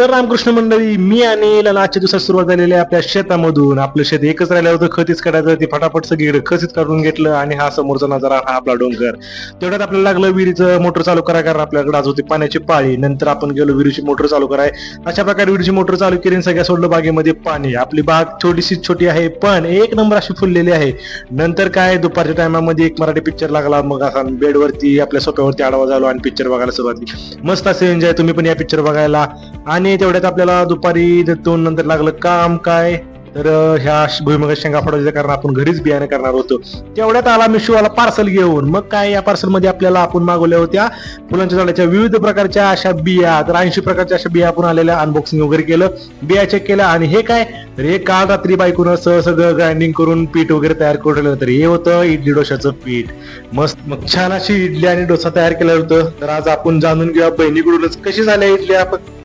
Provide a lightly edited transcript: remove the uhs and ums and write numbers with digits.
तर रामकृष्ण मंडळी, मी आणि आजच्या दिवसात सुरुवात झालेली आहे आपल्या शेतामधून. आपलं शेत एकच राहिलं होतं, खतीच काढायचं. ते फटाफट सगळीकडे खतीच काढून घेतलं आणि हा समोरचा नजारा, हा आपला डोंगर. तेवढ्यात आपल्याला लागलं विहिरीचं मोटर चालू करा, कारण आपल्याकडे आज होती पाण्याची पाळी. नंतर आपण गेलो विहिरीची मोटर चालू कराय. अशा प्रकारे विहिरीची मोटर चालू केली आणि सगळ्या सोडलं बागेमध्ये पाणी. आपली बाग छोटीशी छोटी आहे, पण एक नंबर अशी फुललेली आहे. नंतर काय, दुपारच्या टायमामध्ये एक मराठी पिक्चर लागला. मग असा बेडवरती आपल्या सोफ्यावरती आडवा झालो आणि पिक्चर बघायला सुरुवात केली. मस्त असे एन्जॉय. तुम्ही पण या पिक्चर बघायला. आणि तेवढ्यात आपल्याला दुपारी 2 नंतर लागलं काम काय, तर ह्या भुईमुगाच्या शेंगा फोडायच्या, कारण आपण घरीच बियाणे करणार होतो. तेवढ्यात आला मिशूवाला पार्सल घेऊन. मग काय, या पार्सल मध्ये आपल्याला आपण मागवल्या होत्या फुलांच्या झाडाच्या विविध प्रकारच्या अशा बिया. तर 80 प्रकारच्या अशा बिया आपण आलेल्या, अनबॉक्सिंग वगैरे केलं, बिया चेक केल्या. आणि हे काय, तर हे काल रात्री बायकून सगळं ग्राइंडिंग करून पीठ वगैरे तयार करून ठेवलं. तर हे होतं इडली डोशाचं पीठ. मस्त मग छान अशी इडली आणि डोसा तयार केलं होतं. तर आज आपण जाणून घेऊया बहिणीकडूनच कशी झाल्या इडल्या.